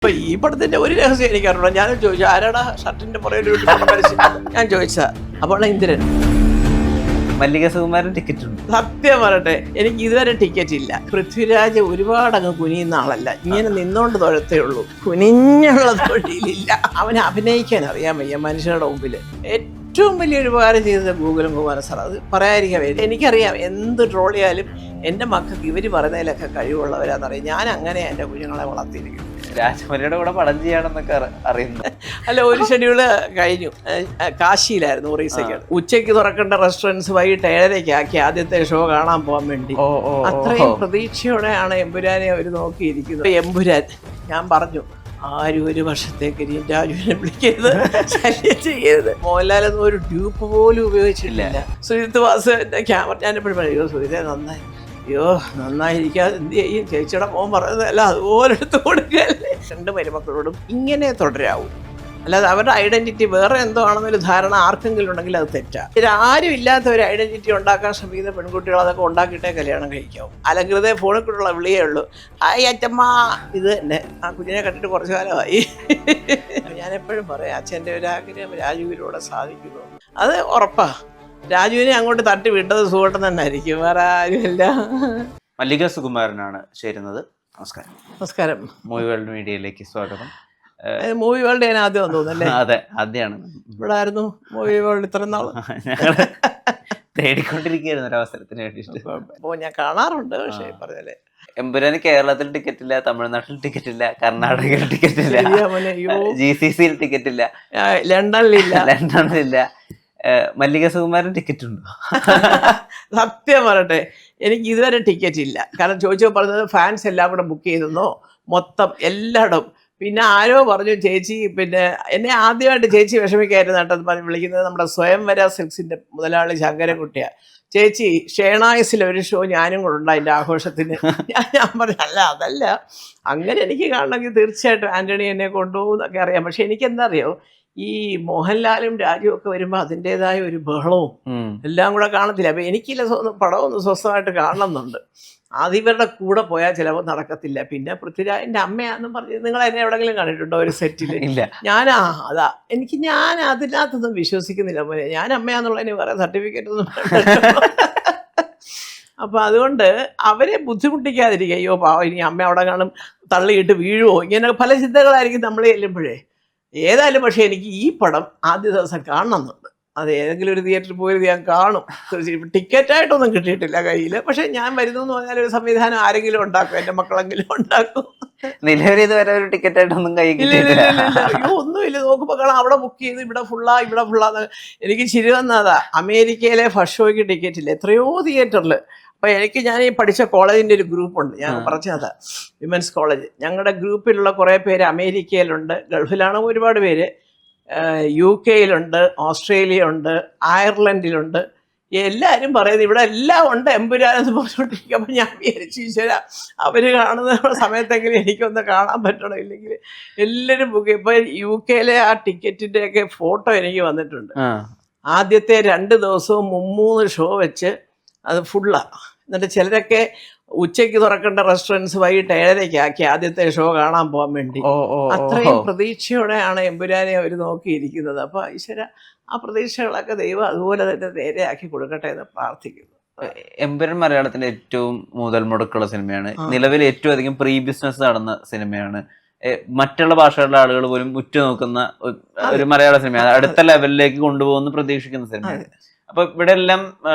അപ്പൊ ഈ പടത്തിന്റെ ഒരു രഹസ്യം എനിക്കറിയണം. ഞാൻ ചോദിച്ചു, ആരാടാ ഷർട്ടിന്റെ പുറകിൽ ഞാൻ ചോദിച്ചതാ. അപ്പോൾ ഇന്ദ്രൻ. മല്ലിക സുകുമാരൻ ടിക്കറ്റ് ഉണ്ട്. സത്യം പറയട്ടെ, എനിക്ക് ഇതുവരെ ടിക്കറ്റ് ഇല്ല. പൃഥ്വിരാജ് ഒരുപാട് അങ്ങ് കുനിയുന്ന ആളല്ല, ഇങ്ങനെ നിന്നോണ്ട് തൊഴത്തേ ഉള്ളൂ, കുനിഞ്ഞുള്ള തൊഴിലില്ല. അവന് അഭിനയിക്കാൻ അറിയാൻ വയ്യ മനുഷ്യരുടെ മുമ്പിൽ. ഏറ്റവും വലിയൊരു ഉപകാരം ചെയ്തത് ഗൂഗിളും കുമാരൻ സാർ, അത് പറയാതിരിക്കാൻ വയ്യ. എനിക്കറിയാം എന്ത് ട്രോൾ ചെയ്യാലും എൻ്റെ മക്കൾക്ക് ഇവർ പറയുന്നതിലൊക്കെ കഴിവുള്ളവരാണെന്നറിയാം. ഞാൻ അങ്ങനെ എൻ്റെ കുഞ്ഞുങ്ങളെ വളർത്തിയിരിക്കുന്നു. രാജമൗലിയുടെ കൂടെ പടം ചെയ്യാണെന്നൊക്കെ അറിയുന്നു. അല്ല, ഒരു ഷെഡ്യൂള് കഴിഞ്ഞു. കാശിയിലായിരുന്നു, ഒറീസയ്ക്ക്. ഉച്ചയ്ക്ക് തുറക്കേണ്ട റെസ്റ്റോറൻറ്റ്സ് വൈകിട്ട് 7:30 ആക്കി ആദ്യത്തെ ഷോ കാണാൻ പോകാൻ വേണ്ടി. അത്രയും പ്രതീക്ഷയോടെയാണ് എമ്പുരാനെ അവർ നോക്കിയിരിക്കുന്നത്. എമ്പുരാൻ ഞാൻ പറഞ്ഞു, ആരും ഒരു വർഷത്തേക്ക് ഇനി രാജുവിനെ വിളിക്കരുത്, ശല്യം ചെയ്യരുത്. മോഹൻലാലൊന്നും ഒരു ട്യൂബ് പോലും ഉപയോഗിച്ചിട്ടില്ല. സുജിത് വാസ് എൻ്റെ ക്യാമറ, ഞാനെപ്പോഴും പറയും സുജിത്തെ നന്നായി, അയ്യോ നന്നായിരിക്കാതെ എന്ത് ചെയ്യും, ചേച്ചിയുടെ മോൻ പറയുന്നതല്ല അതുപോലെ എടുത്ത് കൊടുക്കല്ലേ. 2 മരുമക്കളോടും ഇങ്ങനെ തുടരാവൂ, അല്ലാതെ അവരുടെ ഐഡന്റിറ്റി വേറെ എന്തോ ആണെന്നൊരു ധാരണ ആർക്കെങ്കിലും ഉണ്ടെങ്കിൽ അത് തെറ്റാ. ആരും ഇല്ലാത്ത ഒരു ഐഡന്റിറ്റി ഉണ്ടാക്കാൻ ശ്രമിക്കുന്ന പെൺകുട്ടികൾ അതൊക്കെ ഉണ്ടാക്കിയിട്ടേ കല്യാണം കഴിക്കാവും. അലങ്കൃതേ ഫോണിൽ കൂടെയുള്ള വിളിയേ ഉള്ളൂ, ഹായ് അച്ഛമ്മ. ഇത് തന്നെ ആ കുഞ്ഞിനെ കണ്ടിട്ട് കുറച്ചു കാലമായി. ഞാൻ എപ്പോഴും പറയാം, അച്ഛൻ്റെ ഒരു ആഗ്രഹം രാജുവിലൂടെ സാധിക്കുന്നു, അത് ഉറപ്പാ. രാജുവിനെ അങ്ങോട്ട് തട്ടി വിട്ടത് സുഖം തന്നെ ആയിരിക്കും, വേറെ ആരുമില്ല. മല്ലിക സുകുമാരനാണ് ചേരുന്നത്. നമസ്കാരം. നമസ്കാരം. മൂവി വേൾഡ് മീഡിയയിലേക്ക് സ്വാഗതം. മൂവി വേൾഡ് ഞാൻ ആദ്യം തോന്നുന്നല്ലേ? അതെ, ആദ്യമാണ്. ഇവിടെ ആയിരുന്നു മൂവി വേൾഡ് ഇത്ര നാള്. ഞങ്ങള് തേടിക്കൊണ്ടിരിക്കുകയായിരുന്നു ഒരവസരത്തിന് വേണ്ടിയിട്ട്. അപ്പോൾ ഞാൻ കാണാറുണ്ട്, പക്ഷേ പറഞ്ഞല്ലേ എമ്പുരാന് കേരളത്തിൽ ടിക്കറ്റ് ഇല്ല, തമിഴ്നാട്ടിൽ ടിക്കറ്റ് ഇല്ല, കർണാടകയിൽ ടിക്കറ്റ് ഇല്ല, GCC ടിക്കറ്റ് ഇല്ല, ലണ്ടനിലില്ല. മല്ലിക സുകുമാരൻ ടിക്കറ്റ് ഉണ്ടോ? സത്യം പറയട്ടെ, എനിക്ക് ഇതുവരെ ടിക്കറ്റ് ഇല്ല. കാരണം ചോദിച്ചപ്പോൾ പറഞ്ഞത് ഫാൻസ് എല്ലാം കൂടെ ബുക്ക് ചെയ്തെന്നോ, മൊത്തം എല്ലായിടും. പിന്നെ ആരോ പറഞ്ഞു ചേച്ചി, പിന്നെ എന്നെ ആദ്യമായിട്ട് ചേച്ചി വിഷമിക്കായിരുന്നു കേട്ടോ പറഞ്ഞ് വിളിക്കുന്നത് നമ്മുടെ സ്വയംവര സിൽക്സിൻ്റെ മുതലാളി ശങ്കരൻകുട്ടിയാണ്. ചേച്ചി ഷേണായസിൽ ഒരു ഷോ ഞാനും കൂടെ ഉണ്ട് അതിൻ്റെ ആഘോഷത്തിന്. ഞാൻ പറഞ്ഞു അല്ല അതല്ല, അങ്ങനെ എനിക്ക് കാണണമെങ്കിൽ തീർച്ചയായിട്ടും ആൻ്റണി എന്നെ കൊണ്ടുപോകും എന്നൊക്കെ അറിയാം. പക്ഷെ എനിക്കെന്താ അറിയോ, ഈ മോഹൻലാലും രാജുവും ഒക്കെ വരുമ്പോൾ അതിൻ്റെതായ ഒരു ബഹളവും എല്ലാം കൂടെ കാണത്തില്ല. അപ്പം എനിക്കില്ല പടമൊന്ന് സ്വസ്ഥമായിട്ട് കാണണമെന്നുണ്ട്. അതിവരുടെ കൂടെ പോയാൽ ചിലപ്പോൾ നടക്കത്തില്ല. പിന്നെ പൃഥ്വിരാജിൻ്റെ അമ്മയാണെന്നും പറഞ്ഞ് നിങ്ങൾ എന്നെ എവിടെയെങ്കിലും കണ്ടിട്ടുണ്ടോ ഒരു സെറ്റിൽ? ഇല്ല. അതാ ഞാൻ അതിനകത്തൊന്നും വിശ്വസിക്കുന്നില്ല പോലെ. ഞാൻ അമ്മയാന്നുള്ളതിന് വേറെ സർട്ടിഫിക്കറ്റ് ഒന്നും. അപ്പോൾ അതുകൊണ്ട് അവരെ ബുദ്ധിമുട്ടിക്കാതിരിക്കുക. അയ്യോ പാവം ഇനി അമ്മ അവിടെ കാണും, തള്ളിയിട്ട് വീഴുമോ, ഇങ്ങനെ പല ചിന്തകളായിരിക്കും നമ്മൾ ചെല്ലുമ്പോഴേ. ഏതായാലും പക്ഷേ എനിക്ക് ഈ പടം ആദ്യ ദിവസം കാണണമെന്നുണ്ട്. അത് ഏതെങ്കിലും ഒരു തിയേറ്ററിൽ പോയത് ഞാൻ കാണും തീർച്ചയായും. ടിക്കറ്റായിട്ടൊന്നും കിട്ടിയിട്ടില്ല കയ്യിൽ. പക്ഷെ ഞാൻ വരുന്നു എന്ന് പറഞ്ഞാൽ ഒരു സംവിധാനം ആരെങ്കിലും ഉണ്ടാക്കും, എൻ്റെ മക്കളെങ്കിലും ഉണ്ടാക്കും. നിലവിൽ ഇതുവരെ ഒരു ടിക്കറ്റായിട്ടൊന്നും കൈ കിട്ടിയില്ല. അയ്യോ ഒന്നുമില്ല. നോക്കുമ്പോൾ കാണാം അവിടെ ബുക്ക് ചെയ്ത് ഇവിടെ ഫുള്ളാന്ന്. എനിക്ക് ചിരി വന്നതാ, അമേരിക്കയിലെ ഫസ്റ്റ് ഷോയ്ക്ക് ടിക്കറ്റ് ഇല്ല എത്രയോ തിയേറ്ററിൽ. അപ്പോൾ ഞാൻ ഈ പഠിച്ച കോളേജിൻ്റെ ഒരു ഗ്രൂപ്പുണ്ട്, ഞാൻ പറഞ്ഞതാ, വിമൻസ് കോളേജ്. ഞങ്ങളുടെ ഗ്രൂപ്പിലുള്ള കുറേ പേര് അമേരിക്കയിലുണ്ട്, ഗൾഫിലാണ് ഒരുപാട് പേര്, UK ഓസ്ട്രേലിയ ഉണ്ട്, അയർലൻഡിലുണ്ട്. എല്ലാവരും പറയുന്നത് ഇവിടെ എല്ലാം ഉണ്ട് എമ്പുരാനെന്ന് പറഞ്ഞുകൊണ്ടിരിക്കും. അപ്പം ഞാൻ വിചാരിച്ചു ഈശ്വര, അവർ കാണുന്ന സമയത്തെങ്കിലും എനിക്കൊന്ന് കാണാൻ പറ്റണം, ഇല്ലെങ്കിൽ എല്ലാവരും ബുക്ക്. ഇപ്പോൾ UK ആ ടിക്കറ്റിൻ്റെയൊക്കെ ഫോട്ടോ എനിക്ക് വന്നിട്ടുണ്ട്. ആദ്യത്തെ 2 ദിവസവും 3 ഷോ വെച്ച് അത് ഫുള്ളാണ്. എന്നിട്ട് ചിലരൊക്കെ ഉച്ചയ്ക്ക് തുറക്കേണ്ട റെസ്റ്റോറൻറ്റ്സ് വൈകിട്ട് 7:30 ആക്കി ആദ്യത്തെ ഷോ കാണാൻ പോകാൻ വേണ്ടി. അത്രയും പ്രതീക്ഷയോടെയാണ് എമ്പുരാനെ അവർ നോക്കിയിരിക്കുന്നത്. അപ്പോൾ ഈശ്വര, ആ പ്രതീക്ഷകളൊക്കെ ദൈവം അതുപോലെ തന്നെ നേരെയാക്കി കൊടുക്കട്ടെ എന്ന് പ്രാർത്ഥിക്കുന്നു. എമ്പുരാൻ മലയാളത്തിന്റെ ഏറ്റവും മുതൽ മുടക്കുള്ള സിനിമയാണ്. നിലവിൽ ഏറ്റവും അധികം പ്രീ ബിസിനസ് നടന്ന സിനിമയാണ്. മറ്റുള്ള ഭാഷകളുടെ ആളുകൾ പോലും ഉറ്റുനോക്കുന്ന ഒരു മലയാള സിനിമയാണ്. അടുത്ത ലെവലിലേക്ക് കൊണ്ടുപോകുന്ന പ്രതീക്ഷിക്കുന്ന സിനിമയാണ്. അപ്പൊ ഇവിടെ എല്ലാം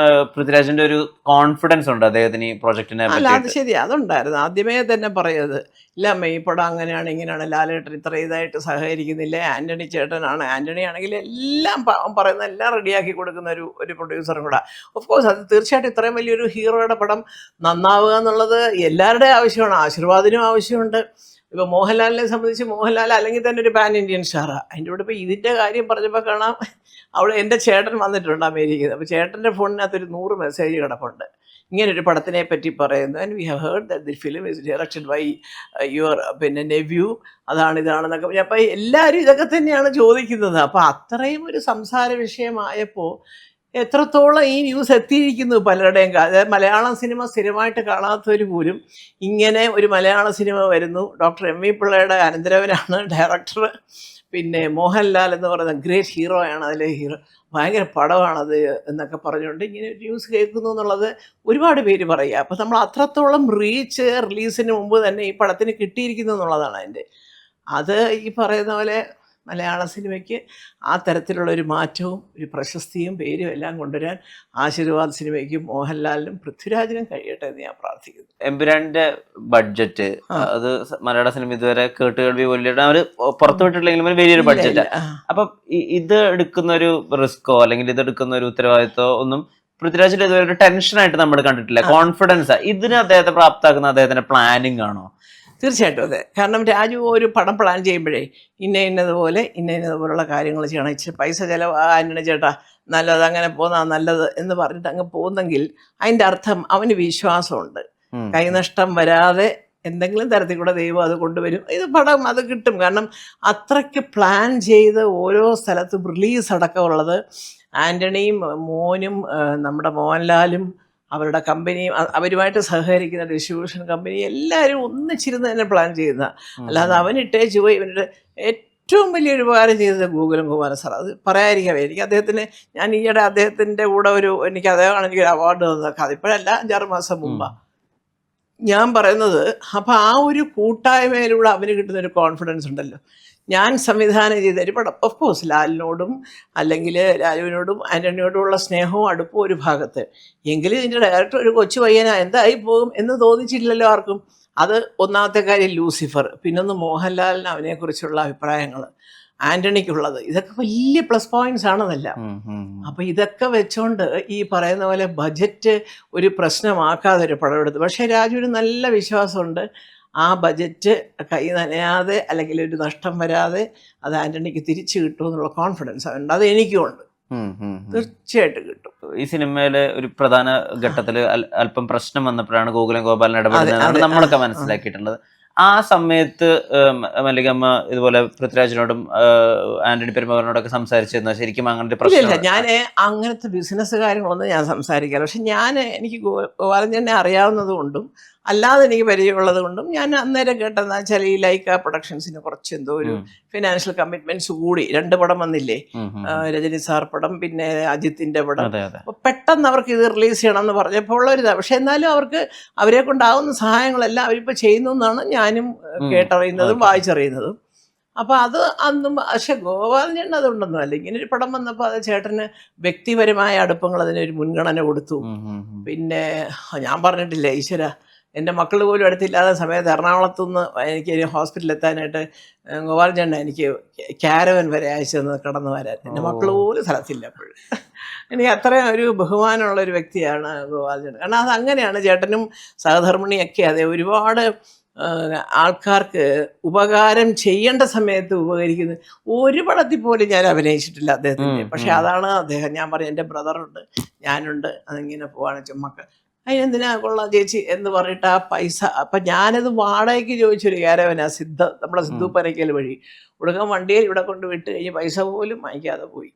പൃഥ്വിരാജിന്റെ ഒരു കോൺഫിഡൻസ് ഉണ്ട് അദ്ദേഹത്തിന് ഈ പ്രൊജക്ടിനെ. അല്ല അത് ശരി, അതുണ്ടായിരുന്നു. ആദ്യമേ തന്നെ പറയുന്നത് ഇല്ല അമ്മ ഈ പടം അങ്ങനെയാണ് ഇങ്ങനെയാണ്, ലാലേട്ടൻ ഇത്ര ഇതായിട്ട് സഹകരിക്കുന്നില്ല, ആൻ്റണി ചേട്ടനാണ്. ആൻ്റണി ആണെങ്കിൽ എല്ലാം പറയുന്ന എല്ലാം റെഡിയാക്കി കൊടുക്കുന്ന ഒരു പ്രൊഡ്യൂസറും കൂടെ. ഓഫ് കോഴ്സ് അത് തീർച്ചയായിട്ടും ഇത്രയും വലിയൊരു ഹീറോയുടെ പടം നന്നാവുക എന്നുള്ളത് എല്ലാവരുടെയും ആവശ്യമാണ്, ആശീർവാദിനും ആവശ്യമുണ്ട്. ഇപ്പോൾ മോഹൻലാലിനെ സംബന്ധിച്ച് മോഹൻലാൽ അല്ലെങ്കിൽ തന്നെ ഒരു പാൻ ഇന്ത്യൻ സ്റ്റാറാണ്. അതിൻ്റെ കൂടെ ഇപ്പോൾ ഇതിൻ്റെ കാര്യം പറഞ്ഞപ്പോൾ കാണാം, അവിടെ എൻ്റെ ചേട്ടൻ വന്നിട്ടുണ്ട് അമേരിക്കയിൽ. അപ്പോൾ ചേട്ടൻ്റെ ഫോണിനകത്തൊരു 100 മെസ്സേജ് കിടപ്പുണ്ട് ഇങ്ങനൊരു പടത്തിനെ പറ്റി പറയുന്നു. And we have heard that the film is directed by your nephew, ഇതാണെന്നൊക്കെ. അപ്പോൾ എല്ലാവരും ഇതൊക്കെ തന്നെയാണ് ചോദിക്കുന്നത്. അപ്പോൾ അത്രയും ഒരു സംസാര വിഷയമായപ്പോൾ എത്രത്തോളം ഈ ന്യൂസ് എത്തിയിരിക്കുന്നു പലരുടെയും. അതായത് മലയാളം സിനിമ സ്ഥിരമായിട്ട് കാണാത്തവർ പോലും ഇങ്ങനെ ഒരു മലയാള സിനിമ വരുന്നു, ഡോക്ടർ എം വി പിള്ളയുടെ അനന്തരവനാണ് ഡയറക്ടർ, പിന്നെ മോഹൻലാൽ എന്ന് പറയുന്ന ഗ്രേറ്റ് ഹീറോ ആണ് അതിലെ ഹീറോ, ഭയങ്കര പടമാണത് എന്നൊക്കെ പറഞ്ഞുകൊണ്ട് ഇങ്ങനെ ഒരു ന്യൂസ് കേൾക്കുന്നു എന്നുള്ളത് ഒരുപാട് പേര് പറയുക. അപ്പോൾ നമ്മൾ അത്രത്തോളം റീച്ച് റിലീസിന് മുമ്പ് തന്നെ ഈ പടത്തിന് കിട്ടിയിരിക്കുന്നു എന്നുള്ളതാണ് അതിൻ്റെ. അത് ഈ പറയുന്ന പോലെ മലയാള സിനിമയ്ക്ക് ആ തരത്തിലുള്ളൊരു മാറ്റവും ഒരു പ്രശസ്തിയും പേരും എല്ലാം കൊണ്ടുവരാൻ ആശീർവാദ് സിനിമയ്ക്കും മോഹൻലാലിനും പൃഥ്വിരാജിനും കഴിയട്ടെ എന്ന് ഞാൻ പ്രാർത്ഥിക്കുന്നു. എമ്പുരാന്റെ ബഡ്ജറ്റ് അത് മലയാള സിനിമ ഇതുവരെ കേട്ടുകേൾവി വലിയ അവര് പുറത്തുവിട്ടിട്ടില്ലെങ്കിലും ഒരു വലിയൊരു ബഡ്ജറ്റ്. അപ്പൊ ഇത് എടുക്കുന്ന ഒരു റിസ്കോ അല്ലെങ്കിൽ ഇത് എടുക്കുന്ന ഒരു ഉത്തരവാദിത്വമോ ഒന്നും പൃഥ്വിരാജിൽ ഇതുവരെ ഒരു ടെൻഷനായിട്ട് നമ്മൾ കണ്ടിട്ടില്ല. കോൺഫിഡൻസ് ഇതിന് അദ്ദേഹത്തെ പ്രാപ്താക്കുന്ന അദ്ദേഹത്തിന്റെ പ്ലാനിങ് ആണോ? തീർച്ചയായിട്ടും അതെ. കാരണം രാജു ഒരു പടം പ്ലാൻ ചെയ്യുമ്പോഴേ ഇന്നതുപോലുള്ള കാര്യങ്ങൾ ചെയ്യണം, ഇച്ചിരി പൈസ ചിലവാ ചേട്ടാ നല്ലത്, അങ്ങനെ പോന്നാ നല്ലത് എന്ന് പറഞ്ഞിട്ട് അങ്ങ് പോകുന്നെങ്കിൽ അതിൻ്റെ അർത്ഥം അവന് വിശ്വാസമുണ്ട്, കൈനഷ്ടം വരാതെ എന്തെങ്കിലും തരത്തിൽ കൂടെ ദൈവം അത് കൊണ്ടുവരും, ഇത് പടം അത് കിട്ടും. കാരണം അത്രയ്ക്ക് പ്ലാൻ ചെയ്ത് ഓരോ സ്ഥലത്തും റിലീസ് അടക്കമുള്ളത് ആൻ്റണിയും മോനും നമ്മുടെ മോഹൻലാലും അവരുടെ കമ്പനിയും അവരുമായിട്ട് സഹകരിക്കുന്ന ഡിസ്ട്രിബ്യൂഷൻ കമ്പനി എല്ലാവരും ഒന്നിച്ചിരുന്ന് തന്നെ പ്ലാൻ ചെയ്യുന്ന, അല്ലാതെ അവനിട്ടേച്ച് പോയി ഇവരുടെ ഏറ്റവും വലിയൊരു ഉപകാരം ചെയ്തത് ഗൂഗിളും കുമാരൻ സാർ. അത് പറയാതിരിക്കാം. എനിക്ക് അദ്ദേഹത്തിന് ഞാൻ ഈയിടെ അദ്ദേഹത്തിൻ്റെ കൂടെ എനിക്ക് അദ്ദേഹമാണ് എനിക്കൊരു അവാർഡ് തന്നതൊക്കെ, അതിപ്പോഴല്ല 5-6 മാസം മുമ്പാണ് ഞാൻ പറയുന്നത്. അപ്പം ആ ഒരു കൂട്ടായ്മയിലൂടെ അവന് കിട്ടുന്നൊരു കോൺഫിഡൻസ് ഉണ്ടല്ലോ. ഞാൻ സംവിധാനം ചെയ്ത ഒരു പടം, ഓഫ് കോഴ്സ് ലാലിനോടും അല്ലെങ്കിൽ രാജുവിനോടും ആൻ്റണിയോടുമുള്ള സ്നേഹവും അടുപ്പവും ഒരു ഭാഗത്ത്, എങ്കിലും ഇതിൻ്റെ ഡയറക്ടർ ഒരു കൊച്ചു പയ്യനാ എന്തായി പോകും എന്ന് തോന്നിച്ചിട്ടില്ലല്ലോ ആർക്കും. അത് ഒന്നാമത്തെ കാര്യം. ലൂസിഫർ, പിന്നൊന്ന് മോഹൻലാലിന് അവനെക്കുറിച്ചുള്ള അഭിപ്രായങ്ങൾ, ആൻ്റണിക്കുള്ളത്, ഇതൊക്കെ വലിയ പ്ലസ് പോയിന്റ്സ് ആണെന്നല്ല. അപ്പം ഇതൊക്കെ വെച്ചോണ്ട് ഈ പറയുന്ന പോലെ ബജറ്റ് ഒരു പ്രശ്നമാക്കാതെ ഒരു പടം എടുത്തു. പക്ഷേ രാജുവിന് നല്ല വിശ്വാസമുണ്ട് ആ ബജറ്റ് കൈ നനയാതെ അല്ലെങ്കിൽ ഒരു നഷ്ടം വരാതെ അത് ആൻ്റണിക്ക് തിരിച്ചു കിട്ടുമെന്നുള്ള കോൺഫിഡൻസ് ഉണ്ട്. അത് എനിക്കും ഉണ്ട്, തീർച്ചയായിട്ടും കിട്ടും. ഈ സിനിമയിലെ ഒരു പ്രധാന ഘട്ടത്തിൽ അല്പം പ്രശ്നം വന്നപ്പോഴാണ് ഗോകുലം ഗോപാലൻ ഇടപെടുന്നത് നമ്മളൊക്കെ മനസ്സിലാക്കിയിട്ടുള്ളത്. ആ സമയത്ത് മല്ലികമ്മ ഇതുപോലെ പൃഥ്വിരാജിനോടും ആന്റണി പെരുമാറിനോടൊക്കെ സംസാരിച്ചിരുന്നു. ശരിക്കും അങ്ങനത്തെ പ്രശ്നം? ഞാൻ അങ്ങനത്തെ ബിസിനസ് കാര്യങ്ങളൊന്നും ഞാൻ സംസാരിക്കാറ്. പക്ഷെ എനിക്ക് ഗോപാലൻ തന്നെ അറിയാവുന്നത് കൊണ്ടും അല്ലാതെ എനിക്ക് പരിചയമുള്ളത് കൊണ്ടും ഞാൻ അന്നേരം കേട്ടതെന്ന് വെച്ചാൽ ഈ ലൈക്ക പ്രൊഡക്ഷൻസിന് കുറച്ച് എന്തോ ഒരു ഫിനാൻഷ്യൽ കമ്മിറ്റ്മെന്റ്സ് കൂടി. 2 പടം വന്നില്ലേ, രജനി സാർ പടം പിന്നെ അജിത്തിന്റെ പടം. അപ്പൊ പെട്ടെന്ന് അവർക്ക് ഇത് റിലീസ് ചെയ്യണം എന്ന് പറഞ്ഞപ്പോൾ ഉള്ളൊരിതാണ്. പക്ഷെ എന്നാലും അവരെ കൊണ്ടാവുന്ന സഹായങ്ങളെല്ലാം അവരിപ്പോൾ ചെയ്യുന്നു എന്നാണ് ഞാനും കേട്ടറിയുന്നതും വായിച്ചറിയുന്നതും. അപ്പോൾ അത് അന്നും. പക്ഷെ ഗോപാലൻ ചേട്ടൻ അതുകൊണ്ടൊന്നും അല്ല. ഇങ്ങനെ ഒരു പടം വന്നപ്പോൾ അത് ചേട്ടന് വ്യക്തിപരമായ അടുപ്പങ്ങൾ അതിനൊരു മുൻഗണന കൊടുത്തു. പിന്നെ ഞാൻ പറഞ്ഞിട്ടില്ല, ഈശ്വര എൻ്റെ മക്കൾ പോലും അടുത്തില്ലാത്ത സമയത്ത് എറണാകുളത്തുനിന്ന് എനിക്ക് ഹോസ്പിറ്റലിൽ എത്താനായിട്ട് ഗോപാലൻ ചേട്ടൻ എനിക്ക് ക്യാരവൻ വരെ അയച്ചു തന്നത് കടന്നു വരാൻ. എൻ്റെ മക്കൾ പോലും സ്ഥലത്തില്ല അപ്പോഴും. എനിക്ക് അത്രയും ഒരു ബഹുമാനമുള്ളൊരു വ്യക്തിയാണ് ഗോപാലൻ ചേട്ടൻ. കാരണം അത് അങ്ങനെയാണ്. ചേട്ടനും സഹധർമ്മിണിയൊക്കെ അതെ ഒരുപാട് ആൾക്കാർക്ക് ഉപകാരം ചെയ്യേണ്ട സമയത്ത് ഉപകരിക്കുന്നത്. ഒരു പടത്തിൽ പോലും ഞാൻ അഭിനയിച്ചിട്ടില്ല അദ്ദേഹത്തിൻ്റെ. പക്ഷെ അതാണ് അദ്ദേഹം. ഞാൻ പറയും എൻ്റെ ബ്രദറുണ്ട്, ഞാനുണ്ട്, അതിങ്ങനെ പോവാണ് ചുമ്മക്ക് അതിനെന്തിനാ കൊള്ളാം ചേച്ചി എന്ന് പറഞ്ഞിട്ട് ആ പൈസ. അപ്പം ഞാനത് വാടകയ്ക്ക് ചോദിച്ചൊരു ക്യാരവനാ നമ്മുടെ സിദ്ധു പനയ്ക്കൽ വഴി. ഉടക്കം വണ്ടിയിൽ ഇവിടെ കൊണ്ട് വിട്ട് കഴിഞ്ഞ് പൈസ പോലും വാങ്ങിക്കാതെ പോയി.